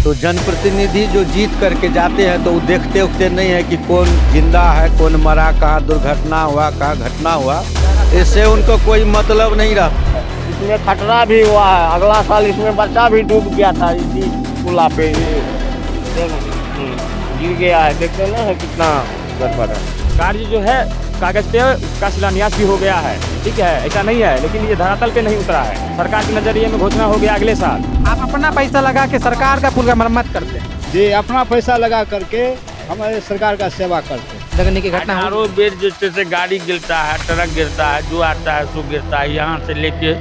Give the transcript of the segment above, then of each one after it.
तो जनप्रतिनिधि जो जीत करके जाते हैं तो वो देखते उखते नहीं है कि कौन जिंदा है, कौन मरा, कहाँ दुर्घटना हुआ, कहाँ घटना हुआ। इससे उनको कोई मतलब नहीं रहता। इसमें खतरा भी हुआ है, अगला साल इसमें बच्चा भी डूब गया था इसी पुला पे, गिर गया है। देखते ना है कितना गड़बड़ है। कार्य जो है कागज पे उसका शिलान्यास भी हो गया है, ठीक है, ऐसा नहीं है, लेकिन ये धरातल पे नहीं उतरा है। सरकार के नजरिए में घोषणा हो गया अगले साल। आप अपना पैसा लगा के सरकार का पुल का मरम्मत करते हैं जी, अपना पैसा लगा करके हमारे सरकार का सेवा करते हैं। लगने की घटना हुई। हजारों बेर जैसे गाड़ी गिरता है, ट्रक गिरता है, जो आता है सो गिरता है। यहाँ से लेके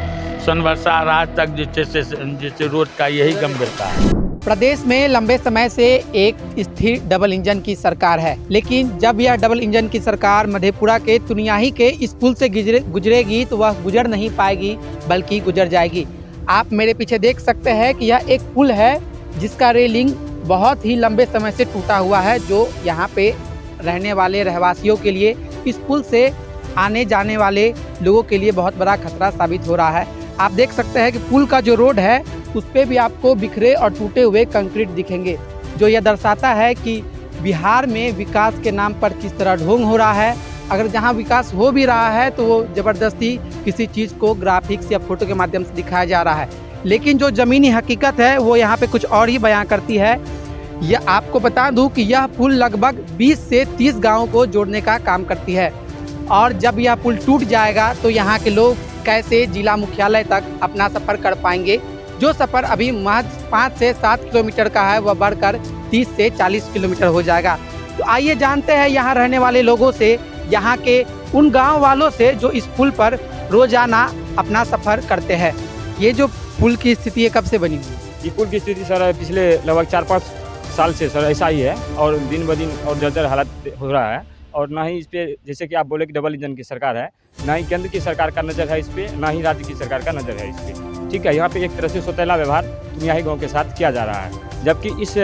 सोनवर्षा राज तक जैसे रोड का यही गंभीरता है। प्रदेश में लंबे समय से एक स्थिर डबल इंजन की सरकार है, लेकिन जब यह डबल इंजन की सरकार मधेपुरा के तुनियाही के इस पुल से गुजरेगी तो वह गुजर नहीं पाएगी बल्कि गुजर जाएगी। आप मेरे पीछे देख सकते हैं कि यह एक पुल है जिसका रेलिंग बहुत ही लंबे समय से टूटा हुआ है, जो यहाँ पे रहने वाले रहवासियों के लिए, इस पुल से आने जाने वाले लोगों के लिए बहुत बड़ा खतरा साबित हो रहा है। आप देख सकते हैं कि पुल का जो रोड है उस पे भी आपको बिखरे और टूटे हुए कंक्रीट दिखेंगे, जो यह दर्शाता है कि बिहार में विकास के नाम पर किस तरह ढोंग हो रहा है। अगर जहां विकास हो भी रहा है तो वो ज़बरदस्ती किसी चीज़ को ग्राफिक्स या फोटो के माध्यम से दिखाया जा रहा है, लेकिन जो ज़मीनी हकीकत है वो यहाँ पे कुछ और ही बयां करती है। यह आपको बता दूं कि यह पुल लगभग 20 से 30 गाँव को जोड़ने का काम करती है, और जब यह पुल टूट जाएगा तो यहाँ के लोग कैसे जिला मुख्यालय तक अपना सफ़र कर पाएंगे। जो सफ़र अभी महज 5 से 7 किलोमीटर का है वह बढ़कर 30 से 40 किलोमीटर हो जाएगा। तो आइए जानते हैं यहाँ रहने वाले लोगों से, यहाँ के उन गांव वालों से जो इस पुल पर रोजाना अपना सफ़र करते हैं। ये जो पुल की स्थिति है कब से बनी हुई? ये पुल की स्थिति सर पिछले लगभग 4-5 साल से सर ऐसा ही है, और दिन ब दिन और जर्जर हालत हो रहा है। और ना ही इस पे, जैसे कि आप बोले कि डबल इंजन की सरकार है, ना ही केंद्र की सरकार का नज़र है इस पे, ना ही राज्य की सरकार का नज़र है इस पे, ठीक है। यहाँ पे एक तरह से सौतेला व्यवहार तुनियाही गांव के साथ किया जा रहा है, जबकि इस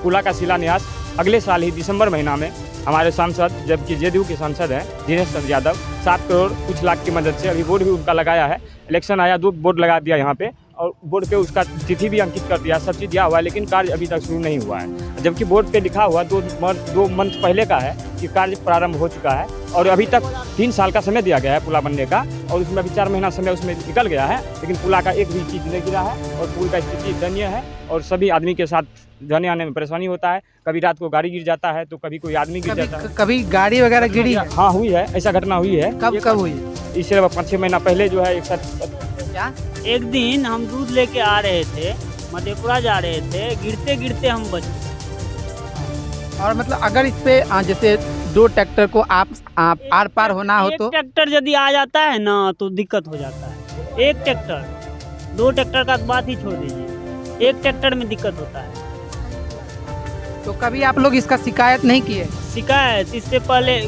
पुला का शिलान्यास अगले साल ही दिसंबर महीना में हमारे सांसद, जबकि जेडीयू के सांसद हैं दिनेश चंद्र यादव, 7 करोड़ कुछ लाख की मदद से, अभी बोर्ड भी उनका लगाया है, इलेक्शन आया 2 बोर्ड लगा दिया यहाँ पे, और बोर्ड पे उसका तिथि भी अंकित कर दिया, सब चीज़ दिया हुआ है, लेकिन कार्य अभी तक शुरू नहीं हुआ है। जबकि बोर्ड पे लिखा हुआ 2 मंथ पहले का है कि कार्य प्रारंभ हो चुका है, और अभी तक 3 साल का समय दिया गया है पुला बनने का, और उसमें अभी 4 महीना समय उसमें निकल गया है, लेकिन पुला का एक भी चीज़ नहीं गिरा है, और पुल का स्थिति दयनीय है, और सभी आदमी के साथ जाने आने में परेशानी होता है। कभी रात को गाड़ी गिर जाता है, तो कभी कोई आदमी गिर जाता है। कभी गाड़ी वगैरह गिरी है? हाँ हुई है, ऐसा घटना हुई है। कब हुई? इससे 5-6 महीना पहले जो है एक साथ। क्या? एक दिन हम दूध लेके आ रहे थे, मधेपुरा जा रहे थे, गिरते गिरते हम बच गए। और मतलब अगर इस पे जैसे 2 ट्रैक्टर को आप आर पार होना हो तो? एक ट्रैक्टर यदि आ जाता है ना तो दिक्कत हो जाता है। एक ट्रैक्टर, 2 ट्रैक्टर का बात ही छोड़ दीजिए, एक ट्रैक्टर में दिक्कत होता है। तो कभी आप लोग इसका शिकायत नहीं किए? शिकायत इससे पहले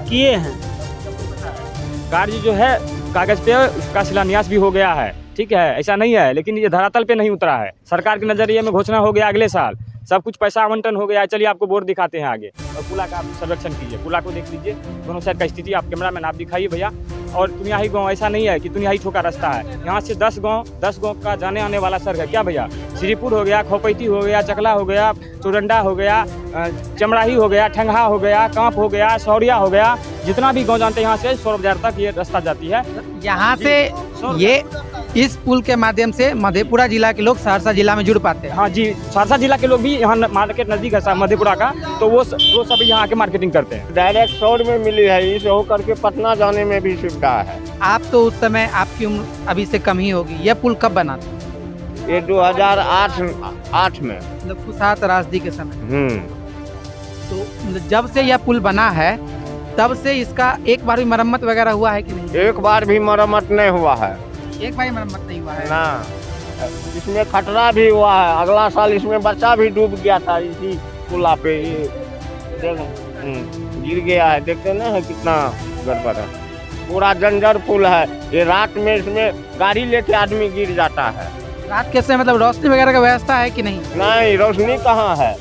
किए हैं। कार्य जो है कागज पे उसका शिलान्यास भी हो गया है, ठीक है, ऐसा नहीं है, लेकिन ये धरातल पे नहीं उतरा है। सरकार के नजरिए में घोषणा हो गया अगले साल, सब कुछ पैसा आवंटन हो गया है। चलिए आपको बोर्ड दिखाते हैं आगे, और पुला का आप सर्वेक्षण कीजिए, पुला को देख लीजिए, दोनों साइड का स्थिति आप कैमरा मैन आप दिखाइए भैया। और तुनियाही गांव ऐसा नहीं है कि तुनियाही ठोका रास्ता है, यहाँ से 10 गांव का जाने आने वाला सड़क है। क्या भैया, श्रीपुर हो गया, खोपैती हो गया, चकला हो गया, चोरंडा हो गया, चमड़ाही हो गया, ठंगहा हो गया, कांप हो गया, सौरिया हो गया, जितना भी गाँव जानते हैं यहाँ से 100 बाजार तक ये रास्ता जाती है। यहाँ से ये इस पुल के माध्यम से मधेपुरा जिला के लोग सहरसा जिला में जुड़ पाते हैं। हाँ जी, सहरसा जिला के लोग भी यहाँ मार्केट नजदीक है मधेपुरा का, तो वो सब यहाँ आके मार्केटिंग करते हैं। डायरेक्ट रोड में मिली है, इसे होकर के पटना जाने में भी सुविधा है। आप तो उस समय, आपकी उम्र अभी से कम ही होगी, यह पुल कब बना था? ये 2008 में, मतलब कुसात राजदी के समय। तो जब से यह पुल बना है तब से इसका एक बार भी मरम्मत वगैरह हुआ है कि नहीं? एक बार भी मरम्मत नहीं हुआ है। एक बार मरम्मत नहीं हुआ है ना, इसमें खतरा भी हुआ है, अगला साल इसमें बच्चा भी डूब गया था इसी पुला पे, गिर गया है। देखते ना है कितना गड़बड़ है, पूरा जंजर पुल है। ये रात में इसमें गाड़ी लेके आदमी गिर जाता है। रात के समय मतलब रोशनी वगैरह का व्यवस्था है कि नहीं? नहीं, रोशनी कहाँ है।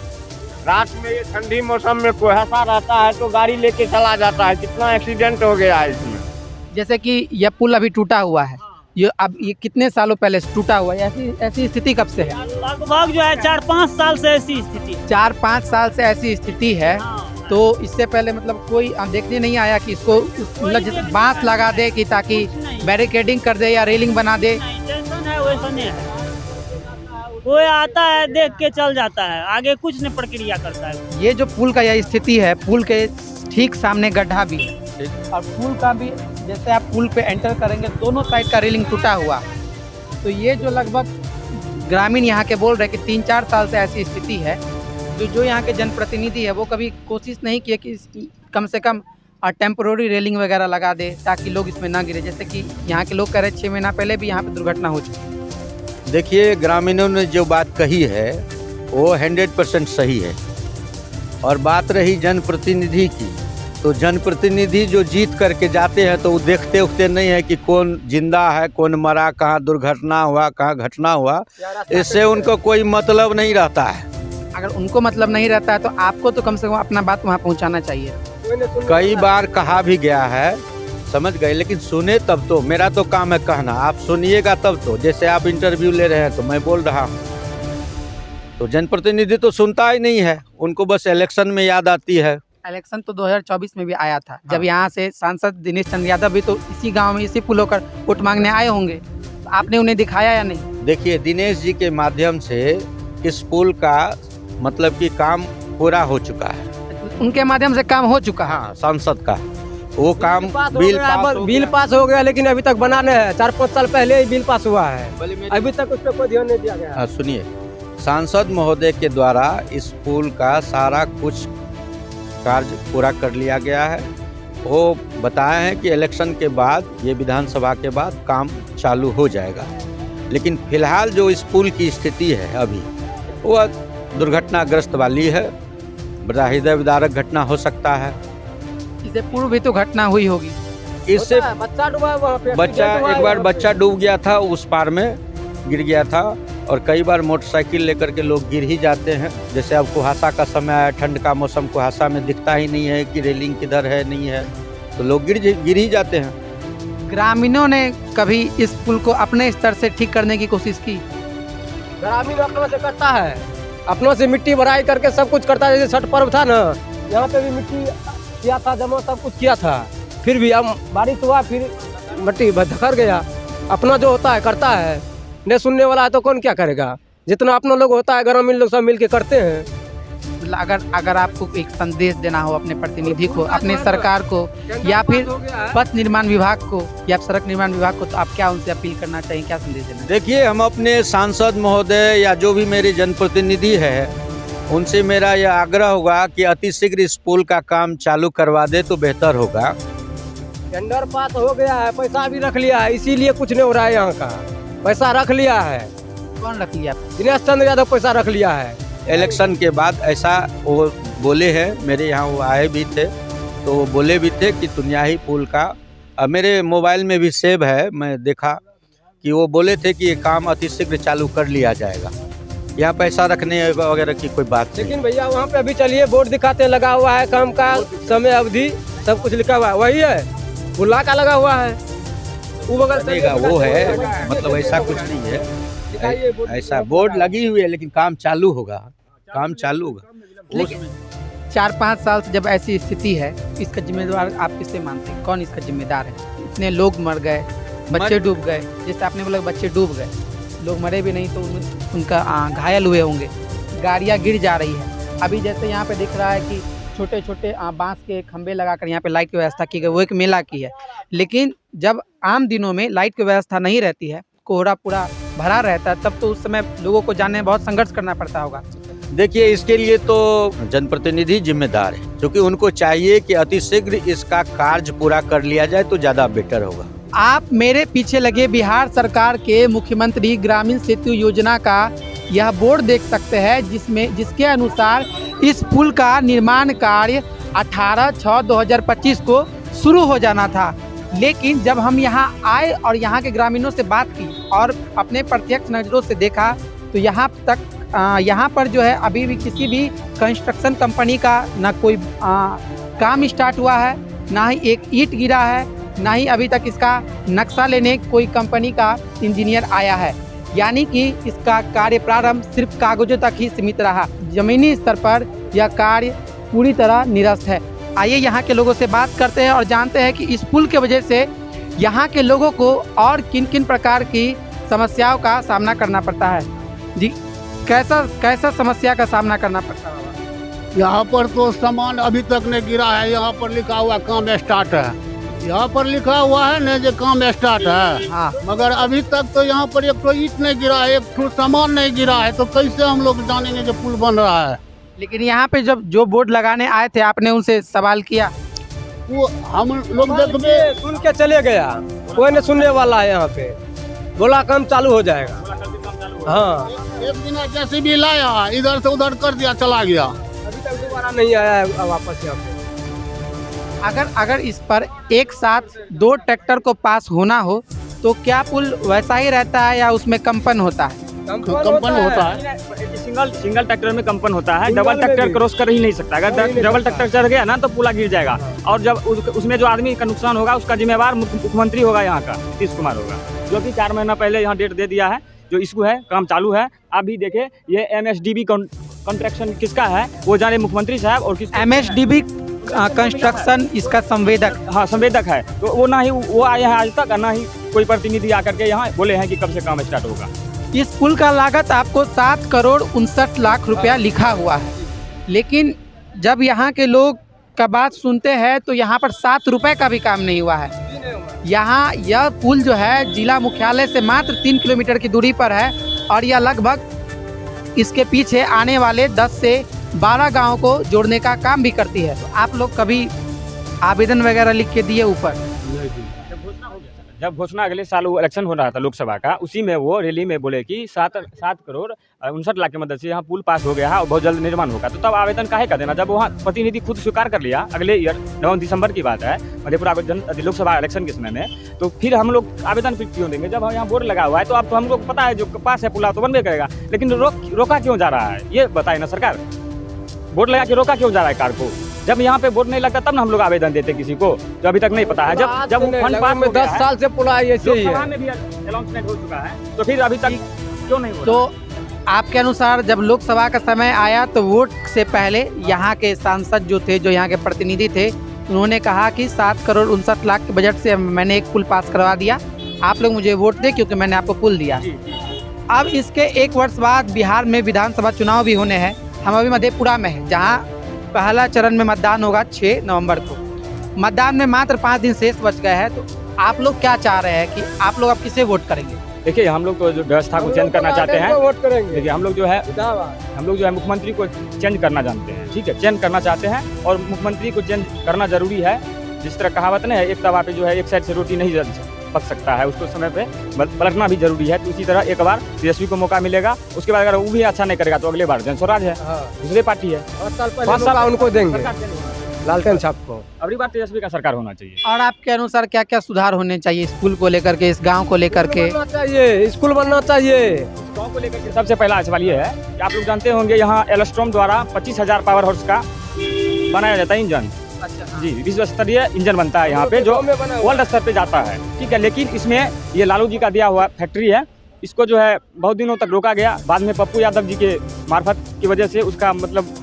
रात में ये ठंडी मौसम में कुहासा रहता है तो गाड़ी लेके चला जाता है। कितना एक्सीडेंट हो गया है इसमें। जैसे कि यह पुल अभी टूटा हुआ है, ये कितने सालों पहले से टूटा हुआ है? ऐसी ऐसी स्थिति कब से है? लगभग जो है 4-5 साल से ऐसी स्थिति है। 4-5 साल से ऐसी स्थिति है। हाँ। तो इससे पहले मतलब कोई देखने नहीं आया कि इसको मतलब जैसे बांस लगा दे कि ताकि कुछ नहीं। बैरिकेडिंग कर दे या रेलिंग बना दे? नहीं, जैसा है वैसा नहीं है। कोई आता है देख के चल जाता है, आगे कुछ नहीं प्रक्रिया करता है। ये जो पुल का यह स्थिति है, पुल के ठीक सामने गड्ढा भी है और पुल का भी जैसे आप पुल पे एंटर करेंगे दोनों साइड का रेलिंग टूटा हुआ। तो ये जो लगभग ग्रामीण यहाँ के बोल रहे हैं कि 3-4 साल से ऐसी स्थिति है। जो यहाँ के जनप्रतिनिधि है वो कभी कोशिश नहीं किए कि कम से कम टेम्पोररी रेलिंग वगैरह लगा दे ताकि लोग इसमें ना गिरे। जैसे कि यहाँ के लोग कह रहे 6 महीना पहले भी यहाँ पे दुर्घटना हो चुकी है। देखिए, ग्रामीणों ने जो बात कही है वो 100% सही है। और बात रही जनप्रतिनिधि की, तो जनप्रतिनिधि जो जीत करके जाते हैं तो वो देखते उखते नहीं है कि कौन जिंदा है, कौन मरा, कहाँ दुर्घटना हुआ, कहाँ घटना हुआ। इससे उनको कोई मतलब नहीं रहता है। अगर उनको मतलब नहीं रहता है तो आपको तो कम से कम अपना बात वहाँ पहुँचाना चाहिए। कई बार कहा भी गया है, समझ गए, लेकिन सुने तब तो। मेरा तो काम है कहना, आप सुनिएगा तब तो। जैसे आप इंटरव्यू ले रहे हैं तो मैं बोल रहा हूँ, तो जनप्रतिनिधि तो सुनता ही नहीं है, उनको बस इलेक्शन में याद आती है। इलेक्शन तो 2024 में भी आया था, जब यहाँ से सांसद दिनेश चंद्र यादव भी तो इसी गांव में इसी पुल होकर वोट मांगने आए होंगे। तो आपने उन्हें दिखाया या नहीं? देखिए, दिनेश जी के माध्यम से इस पुल का मतलब कि काम पूरा हो चुका है। उनके माध्यम से काम हो चुका है। हाँ, सांसद का वो काम बिल पास हो गया, लेकिन अभी तक बनाने हैं। 4-5 साल पहले ही बिल पास हुआ है, अभी तक उस पर कोई ध्यान नहीं दिया गया। सुनिए, सांसद महोदय के द्वारा इस पुल का सारा कुछ कार्य पूरा कर लिया गया है। वो बताए हैं कि इलेक्शन के बाद, ये विधानसभा के बाद काम चालू हो जाएगा। लेकिन फिलहाल जो इस पुल की स्थिति है अभी, वो दुर्घटनाग्रस्त वाली है। बड़ा हृदय विदारक घटना हो सकता है। इससे पूर्व भी तो घटना हुई होगी। इससे बच्चा डूबा वहाँ पे, एक बार बच्चा डूब गया था, उस पार में गिर गया था। और कई बार मोटरसाइकिल लेकर के लोग गिर ही जाते हैं। जैसे अब कुहासा का समय है, ठंड का मौसम, कुहासा में दिखता ही नहीं है कि रेलिंग किधर है, नहीं है, तो लोग गिर ही जाते हैं। ग्रामीणों ने कभी इस पुल को अपने स्तर से ठीक करने की कोशिश की? ग्रामीण अपनों से करता है, अपनों से मिट्टी भराई करके सब कुछ करता है। जैसे छठ पर्व था ना, यहाँ पे भी मिट्टी किया था, जमा सब कुछ किया था। फिर भी अब बारिश हुआ, फिर मिट्टी धकर गया। अपना जो होता है करता है, नहीं सुनने वाला है तो कौन क्या करेगा। जितना अपना लोग होता है, ग्रामीण लोग सब मिलके करते हैं। अगर आपको एक संदेश देना हो अपने प्रतिनिधि को, अपने सरकार को, या फिर पथ निर्माण विभाग को या सड़क निर्माण विभाग को, तो आप क्या उनसे अपील करना चाहिए, क्या संदेश देना? देखिए, हम अपने सांसद महोदय या जो भी मेरे जनप्रतिनिधि है, उनसे मेरा यह आग्रह होगा कि अतिशीघ्र इस पुल का काम चालू करवा दे तो बेहतर होगा। टेंडर पास हो गया है, पैसा भी रख लिया है, इसीलिए कुछ नहीं हो रहा है। यहाँ का पैसा रख लिया है। कौन रख लिया? दिनेश चंद्र यादव पैसा रख लिया है। इलेक्शन के बाद ऐसा वो बोले हैं, मेरे यहाँ वो आए भी थे, तो वो बोले भी थे कि तुनियाही पुल का, मेरे मोबाइल में भी सेव है, मैं देखा कि वो बोले थे कि ये काम अतिशीघ्र चालू कर लिया जाएगा। यहाँ पैसा रखने वगैरह की कोई बात नहीं। लेकिन भैया वहाँ पे अभी चलिए बोर्ड दिखाते, लगा हुआ है काम का समय अवधि, सब कुछ लिखा हुआ है, वही है, पुल्ला का लगा हुआ है। वो वो है, मतलब ऐसा कुछ नहीं है, ऐसा बोर्ड लगी हुई है, लेकिन काम चालू होगा, काम चालू होगा। 4-5 साल से जब ऐसी स्थिति है, इसका जिम्मेदार आप किससे मानते हैं? कौन इसका जिम्मेदार है? इतने लोग मर गए, बच्चे डूब गए, जैसे आपने बोला बच्चे डूब गए, लोग मरे भी नहीं तो उनका घायल हुए होंगे, गाड़ियाँ गिर जा रही है। अभी जैसे यहाँ पे दिख रहा है कि छोटे छोटे बांस के खंबे लगाकर यहाँ पे लाइट की व्यवस्था की गई, वो एक मेला की है। लेकिन जब आम दिनों में लाइट की व्यवस्था नहीं रहती है, कोहरा पूरा भरा रहता है, तब तो उस समय लोगों को जाने में बहुत संघर्ष करना पड़ता होगा। देखिए, इसके लिए तो जनप्रतिनिधि जिम्मेदार है, क्योंकि उनको चाहिए कि अतिशीघ्र इसका कार्य पूरा कर लिया जाए तो ज़्यादा बेटर होगा। आप मेरे पीछे लगे बिहार सरकार के मुख्यमंत्री ग्रामीण सेतु योजना का यह बोर्ड देख सकते हैं, जिसके अनुसार इस पुल का निर्माण कार्य 18/6/2025 को शुरू हो जाना था। लेकिन जब हम यहाँ आए और यहाँ के ग्रामीणों से बात की और अपने प्रत्यक्ष नज़रों से देखा, तो यहाँ पर जो है अभी भी किसी भी कंस्ट्रक्शन कंपनी का ना कोई काम स्टार्ट हुआ है, ना ही एक ईंट गिरा है, ना ही अभी तक इसका नक्शा लेने कोई कंपनी का इंजीनियर आया है। यानी कि इसका कार्य प्रारंभ सिर्फ कागजों तक ही सीमित रहा। जमीनी स्तर पर यह कार्य पूरी तरह निरस्त है। आइए यहाँ के लोगों से बात करते हैं और जानते हैं कि इस पुल के वजह से यहाँ के लोगों को और किन किन प्रकार की समस्याओं का सामना करना पड़ता है। जी, कैसा समस्या का सामना करना पड़ता है? यहाँ पर तो सामान अभी तक नहीं गिरा है। यहाँ पर लिखा हुआ काम स्टार्ट है। यहाँ पर लिखा हुआ है ना जो काम स्टार्ट है, हाँ, मगर अभी तक तो यहाँ पर एक तो ईंट नहीं गिरा है, एक तो सामान नहीं गिरा है, तो कैसे हम लोग जानेंगे जो पुल बन रहा है। लेकिन यहाँ पे जब जो बोर्ड लगाने आए थे आपने उनसे सवाल किया? वो हम लोग देखबे सुन के चले गया, कोई नहीं सुनने वाला है। यहाँ पे बोला काम चालू हो जाएगा। हाँ, एक दिन जैसे भी लाया इधर से उधर कर दिया, चला गया। अभी तक दोबारा नहीं आया है वापस यहाँ पे। अगर इस पर एक साथ 2 ट्रैक्टर को पास होना हो तो क्या पुल वैसा ही रहता है या उसमें कंपन होता है? कंपन होता है। सिंगल ट्रैक्टर में कंपन होता है, डबल ट्रैक्टर क्रॉस कर ही नहीं सकता। अगर डबल ट्रैक्टर चढ़ गया ना तो पुला गिर जाएगा, और जब उसमें जो आदमी का नुकसान होगा उसका जिम्मेवार मुख्यमंत्री होगा, यहाँ का नीतीश कुमार होगा, जो कि 4 महीना पहले यहाँ डेट दे दिया है। जो इशू है, काम चालू है। आप भी देखे, ये MSDB कॉन्ट्रैक्शन किसका है वो जाने मुख्यमंत्री साहब, और MSDB कंस्ट्रक्शन इसका संवेदक, हाँ संवेदक है। तो वो ना ही वो आए हैं आज तक, ना ही कोई प्रतिनिधि आकर के यहाँ बोले हैं कि कब से काम स्टार्ट होगा। इस पुल का लागत आपको 7 करोड़ 59 लाख रुपया लिखा हुआ है, लेकिन जब यहाँ के लोग का बात सुनते हैं तो यहाँ पर 7 रुपए का भी काम नहीं हुआ है। यहाँ यह पुल जो है जिला मुख्यालय से मात्र 3 किलोमीटर की दूरी पर है, और यह लगभग इसके पीछे आने वाले 10 से 12 गाँव को जोड़ने का काम भी करती है। तो आप लोग कभी आवेदन वगैरह लिख के दिए ऊपर? जब घोषणा अगले साल वो इलेक्शन हो रहा था लोकसभा का, उसी में वो रैली में बोले कि 7 करोड़ 59 लाख की मदद से यहाँ पुल पास हो गया है और बहुत जल्द निर्माण होगा। तो तब आवेदन काहे का देना, जब वहाँ प्रतिनिधि खुद स्वीकार कर लिया। अगले ईयर नवंबर दिसंबर की बात है, मधेपुरा लोकसभा इलेक्शन के समय में, तो फिर हम लोग आवेदन क्यों देंगे जब यहाँ बोर्ड लगा हुआ है। तो अब तो हम लोग पता है जो पास है पुला तो बनबे करेगा, लेकिन रोका क्यों जा रहा है ये बताए ना सरकार। बोर्ड लगा के रोका क्यों जा रहा है कार को? जब यहाँ पे बोर्ड नहीं लगता तब ना हम लोग आवेदन देते किसी को, जो अभी तक नहीं पता है। जब फंड पास में 10 साल से पुला ऐसे ही है, में भी अनाउंसमेंट हो चुका है, तो फिर अभी तक क्यों नहीं हो? तो आपके अनुसार जब लोकसभा का समय आया तो वोट से पहले यहाँ के सांसद जो थे, जो यहाँ के प्रतिनिधि थे, उन्होंने कहा कि 7 करोड़ 59 लाख के बजट से मैंने एक पुल पास करवा दिया, आप लोग मुझे वोट दें क्योंकि मैंने आपको पुल दिया। अब इसके 1 वर्ष बाद बिहार में विधानसभा चुनाव भी होने हैं। हम अभी मधेपुरा में हैं, जहाँ पहला चरण में मतदान होगा 6 नवंबर को। मतदान में मात्र 5 दिन शेष बच गए हैं, तो आप लोग क्या चाह रहे हैं कि आप लोग अब किसे वोट करेंगे? देखिए, हम लोग तो जो व्यवस्था को चेंज करना चाहते हैं, वोट करेंगे। देखिए हम लोग जो है मुख्यमंत्री को चेंज करना जानते हैं, ठीक है, चेंज करना चाहते हैं, और मुख्यमंत्री को चेंज करना जरूरी है। जिस तरह कहावत नहीं है, एक तवा पे जो है एक साइड से रोटी नहीं पक सकता है, उसको समय पे पलटना भी जरूरी है। तो इसी तरह एक बार तेजस्वी को मौका मिलेगा, उसके बाद अगर वो भी अच्छा नहीं करेगा तो अगले बार जनस्वराज है, दूसरी पार्टी है, 5 साल उनको देंगे, लालटेन छाप को। अगली बार तेजस्वी का सरकार होना चाहिए। और आपके अनुसार क्या क्या सुधार होने चाहिए स्कूल को लेकर के, इस गांव को लेकर के? चाहिए स्कूल बनना चाहिए। गाँव को लेकर के सबसे पहला सवाल ये है कि आप लोग जानते होंगे यहाँ एलस्ट्रॉम द्वारा 25,000 पावर हाउस का बनाया जाता है इंजन। अच्छा, जी, विश्व स्तरीय इंजन बनता है यहाँ पे, जो वर्ल्ड स्तर पे जाता है, ठीक है। लेकिन इसमें ये लालू जी का दिया हुआ फैक्ट्री है, इसको जो है बहुत दिनों तक रोका गया। बाद में पप्पू यादव जी के मार्फत की वजह से, उसका मतलब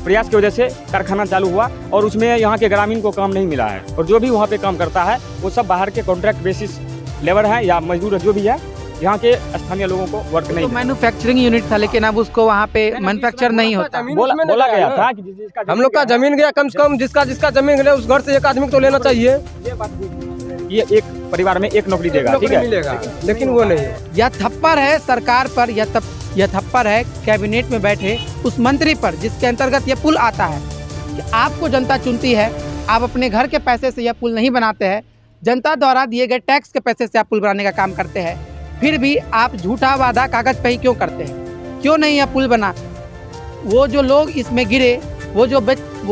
प्रयास की वजह से कारखाना चालू हुआ, और उसमें यहाँ के ग्रामीण को काम नहीं मिला है। और जो भी वहाँ पे काम करता है वो सब बाहर के कॉन्ट्रैक्ट बेसिस लेबर है या मजदूर जो भी है, यहाँ के स्थानीय लोगों को वर्क नहीं। तो मैन्युफैक्चरिंग यूनिट था, लेकिन अब उसको वहाँ पे मैन्युफैक्चर नहीं होता। बोला गया था कि जिसका हम लोग का जमीन गया, कम से कम जिसका जमीन गया उस घर से एक आदमी को लेना चाहिए। ये एक परिवार में एक नौकरी देगा, ठीक है, लेकिन वो नहीं। यह थप्पड़ है सरकार पर, यह थप्पड़ है कैबिनेट में बैठे उस मंत्री पर जिसके अंतर्गत यह पुल आता है। कि आपको जनता चुनती है, आप अपने घर के पैसे से यह पुल नहीं बनाते हैं, जनता द्वारा दिए गए टैक्स के पैसे से आप पुल बनाने का काम करते हैं, फिर भी आप झूठा वादा कागज पे ही क्यों करते हैं? क्यों नहीं यह पुल बना? वो जो लोग इसमें गिरे, वो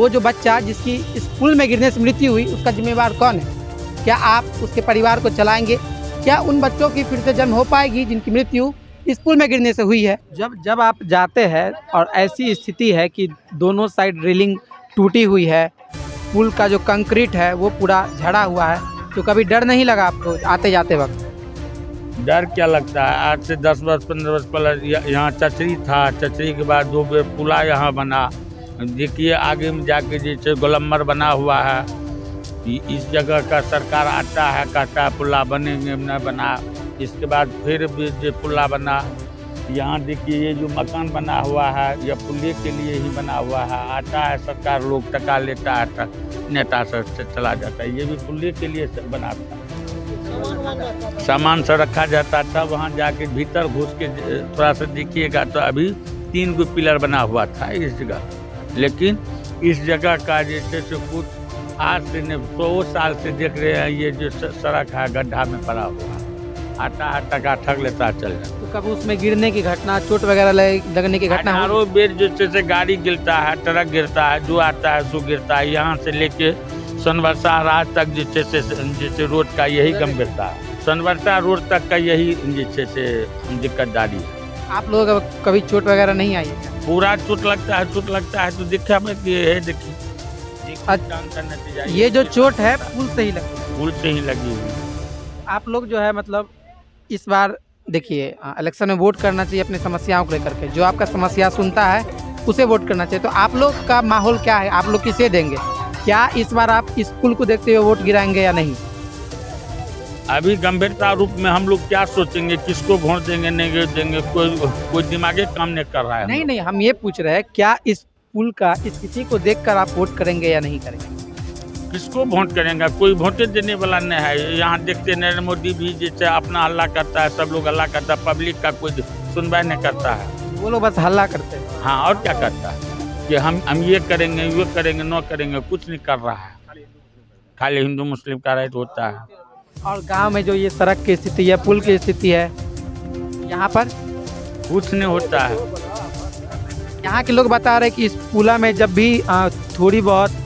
जो बच्चा जिसकी इस पुल में गिरने से मृत्यु हुई, उसका जिम्मेवार कौन है? क्या आप उसके परिवार को चलाएंगे? क्या उन बच्चों की फिर से जन्म हो पाएगी जिनकी मृत्यु इस पुल में गिरने से हुई है? जब आप जाते हैं और ऐसी स्थिति है कि दोनों साइड रेलिंग टूटी हुई है, पुल का जो कंक्रीट है वो पूरा झड़ा हुआ है, तो कभी डर नहीं लगा आपको आते जाते वक्त? डर क्या लगता है, आज से 10 वर्ष 15 वर्ष पहले यहाँ चचरी था, चचरी के बाद 2 बेर पुला यहाँ बना। देखिए आगे में जाके जैसे गोलम्बर बना हुआ है। इस जगह का सरकार आता है, कहता है पुला बनेंगे, न बना। इसके बाद फिर भी जो पुला बना, यहाँ देखिए ये जो मकान बना हुआ है यह पुले के लिए ही बना हुआ है। आता है सरकार, लोग टका लेता है, नेता से चला जाता है। ये भी पुले के लिए बनाता है, सामान से रखा जाता था। वहाँ जाके भीतर घुस के थोड़ा सा देखिएगा तो अभी 3 गो पिलर बना हुआ था इस जगह। लेकिन इस जगह का जैसे कुछ आज से 100 साल से देख रहे हैं, ये जो सड़क है गड्ढा में पड़ा हुआ है। आता है टका ठग लेता चल जाता। तो कभी उसमें गिरने की घटना, चोट वगैरह लगने की घटना? हजारों बेर जैसे गाड़ी गिरता है, ट्रक गिरता है, जो आता है सो गिरता है। यहाँ से लेके सोनवर्षा राज तक जैसे रोड का यही गंभीरता है। सोनवर्षा रोड तक का यही जैसे दिक्कतदारी है। आप लोग कभी चोट वगैरह नहीं आई है? पूरा चोट लगता है तो दिखा में ये देखिए ये जो चोट है पुल से ही लगी? पुल से ही लगी हुई। आप लोग जो है मतलब इस बार देखिए इलेक्शन में वोट करना चाहिए अपनी समस्याओं को लेकर के। जो आपका समस्या सुनता है उसे वोट करना चाहिए। तो आप लोग का माहौल क्या है, आप लोग किसे देंगे? क्या इस बार आप इस पुल को देखते हुए वोट गिराएंगे या नहीं? अभी गंभीरता रूप में हम लोग क्या सोचेंगे, किसको वोट देंगे नहीं देंगे, कोई दिमागी काम नहीं कर रहा है। नहीं, हम ये पूछ रहे हैं क्या इस पुल का इस किसी को देखकर आप वोट करेंगे या नहीं करेंगे? किसको वोट करेंगे, कोई वोट देने वाला नहीं है। यहाँ देखते नरेंद्र मोदी भी जैसे अपना हल्ला करता है, सब लोग हल्ला करता है, पब्लिक का कोई सुनवाई नहीं करता है। वो लोग बस हल्ला करते हैं। हाँ, और क्या करता है कि हम ये करेंगे, न करेंगे, कुछ नहीं कर रहा है। खाली हिंदू मुस्लिम का राइट होता है। और गांव में जो ये सड़क की स्थिति है, पुल की स्थिति है, यहाँ पर कुछ नहीं होता है। यहाँ के लोग बता रहे हैं कि इस पुला में जब भी थोड़ी बहुत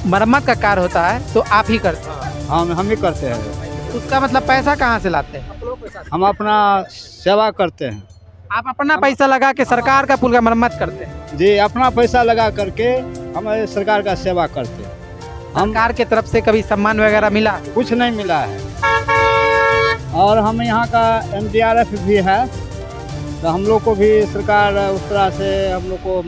मरम्मत का कार्य होता है तो आप ही करते हैं? हम ही करते हैं। उसका मतलब पैसा कहाँ से लाते हैं? हम अपना सेवा करते हैं। आप अपना पैसा लगा के सरकार का पुल का मरम्मत करते हैं? जी, अपना पैसा लगा करके हमारे सरकार का सेवा करते हैं। सरकार के तरफ से कभी सम्मान वगैरह मिला? कुछ नहीं मिला है। और हम यहाँ का NDRF भी है, तो हम लोग को भी सरकार उस तरह से हम लोग को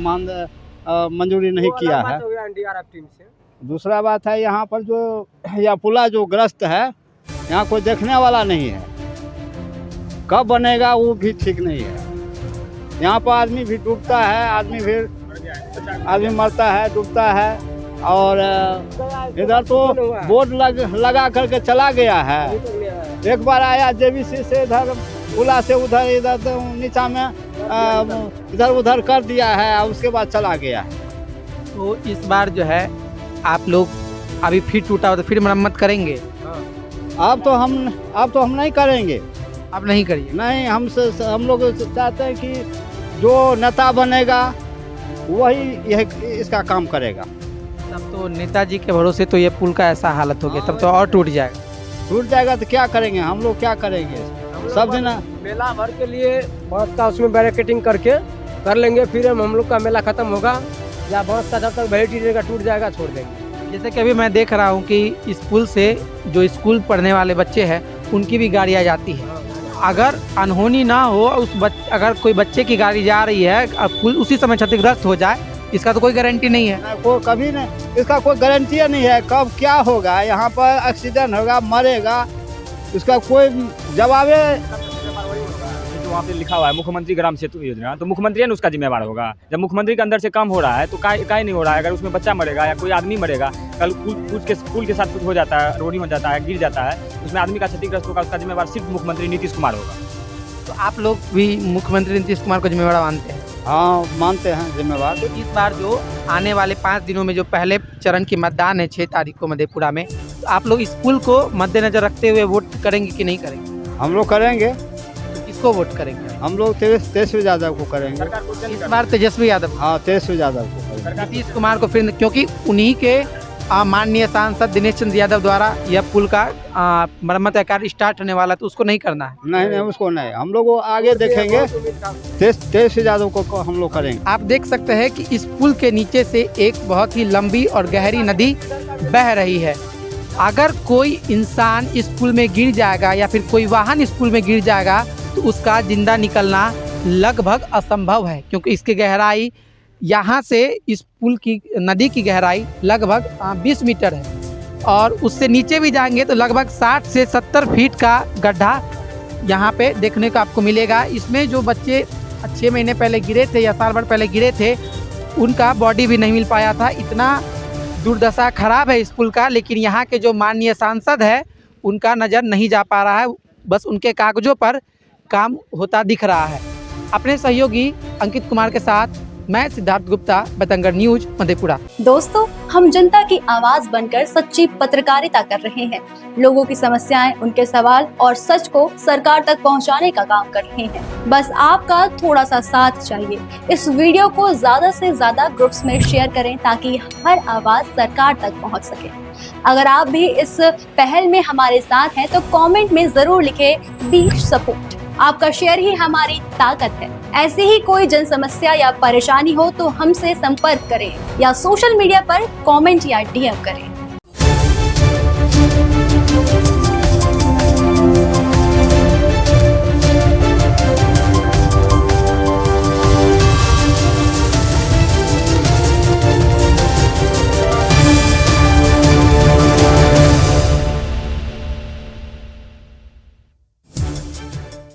मंजूरी नहीं किया है। NDRF टीम से। दूसरा बात है यहाँ पर जो यह पुला जो ग्रस्त है, यहाँ कोई देखने वाला नहीं है। कब बनेगा वो भी ठीक नहीं है। यहाँ पर आदमी भी डूबता है, आदमी मरता है, डूबता है। और इधर तो बोर्ड लगा करके चला गया है। एक बार आया JVC से इधर पुला से उधर, इधर तो नीचा में इधर उधर कर दिया है, और उसके बाद चला गया है। तो इस बार जो है आप लोग अभी फिर टूटा हो तो फिर मरम्मत करेंगे? अब तो हम नहीं करेंगे। आप नहीं करिए? नहीं, हम लोग चाहते हैं कि जो नेता बनेगा वही इसका काम करेगा। तब तो नेताजी के भरोसे तो ये पुल का ऐसा हालत हो गया, तब तो और टूट जाएगा। तो क्या करेंगे हम लोग, क्या करेंगे? सब दिन मेला भर के लिए बांस का उसमें बैरिकेडिंग करके कर लेंगे, फिर हम लोग का मेला खत्म होगा या बांस का जब तक बैरिकेड रहेगा टूट जाएगा, छोड़ देंगे। जैसे कि अभी मैं देख रहा हूँ कि इस पुल से जो स्कूल पढ़ने वाले बच्चे हैं उनकी भी गाड़ियाँ जाती हैं। अगर अनहोनी ना हो, अगर कोई बच्चे की गाड़ी जा रही है और पुल उसी समय क्षतिग्रस्त हो जाए, इसका तो कोई गारंटी नहीं है। कभी नहीं, इसका कोई गारंटी नहीं है। कब क्या होगा, यहाँ पर एक्सीडेंट होगा, मरेगा, इसका कोई जवाब जो वहाँ पे लिखा हुआ है मुख्यमंत्री ग्राम सेतु योजना, तो मुख्यमंत्री ने उसका जिम्मेवार होगा। जब मुख्यमंत्री के अंदर से काम हो रहा है तो काय नहीं हो रहा है। अगर उसमें बच्चा मरेगा या कोई आदमी मरेगा, कल पुल के साथ कुछ हो जाता है, रोनी हो जाता है, गिर जाता है, उसमें आदमी का क्षतिग्रस्त होगा, उसका जिम्मेवार सिर्फ मुख्यमंत्री नीतीश कुमार होगा। तो आप लोग भी मुख्यमंत्री नीतीश कुमार को जिम्मेवार मानते हैं? हाँ, मानते हैं जिम्मेवार। तो इस बार जो आने वाले 5 दिनों में जो पहले चरण की मतदान है 6 तारीख को मधेपुरा में, तो आप लोग इस पुल को मद्देनजर रखते हुए वोट करेंगे कि नहीं करेंगे? हम लोग करेंगे। तो किसको वोट करेंगे? हम लोग तेजस्वी यादव को करेंगे। इस बार तेजस्वी यादव? हाँ, तेजस्वी यादव को करेंगे। नीतीश कुमार को फिर, क्योंकि उन्हीं के माननीय सांसद दिनेश चंद्र यादव द्वारा यह पुल का मरम्मत का कार्य स्टार्ट होने वाला, तो उसको नहीं करना है? नहीं, उसको नहीं, हम लोग आगे देखेंगे। तेजस्वी यादव को हम लोग करेंगे। आप देख सकते हैं कि इस पुल के नीचे से एक बहुत ही लंबी और गहरी नदी बह रही है। अगर कोई इंसान इस पुल में गिर जाएगा या फिर कोई वाहन इस पुल में गिर जाएगा तो उसका जिंदा निकलना लगभग असंभव है, क्योंकि इसकी गहराई यहाँ से इस पुल की नदी की गहराई लगभग 20 मीटर है और उससे नीचे भी जाएंगे तो लगभग 60 से 70 फीट का गड्ढा यहाँ पे देखने को आपको मिलेगा। इसमें जो बच्चे 6 महीने पहले गिरे थे या साल भर पहले गिरे थे उनका बॉडी भी नहीं मिल पाया था। इतना दुर्दशा खराब है इस पुल का, लेकिन यहाँ के जो माननीय सांसद है उनका नज़र नहीं जा पा रहा है, बस उनके कागजों पर काम होता दिख रहा है। अपने सहयोगी अंकित कुमार के साथ मैं सिद्धार्थ गुप्ता, बतंगड़ न्यूज, मधेपुरा। दोस्तों, हम जनता की आवाज बनकर सच्ची पत्रकारिता कर रहे हैं। लोगों की समस्याएं, उनके सवाल और सच को सरकार तक पहुंचाने का काम कर रहे हैं। बस आपका थोड़ा सा साथ चाहिए। इस वीडियो को ज्यादा से ज्यादा ग्रुप्स में शेयर करें ताकि हर आवाज सरकार तक पहुंच सके। अगर आप भी इस पहल में हमारे साथ हैं तो कमेंट में जरूर लिखें बी सपोर्ट। आपका शेयर ही हमारी ताकत है। ऐसी ही कोई जन समस्या या परेशानी हो तो हमसे संपर्क करें या सोशल मीडिया पर कमेंट या डीएम करें।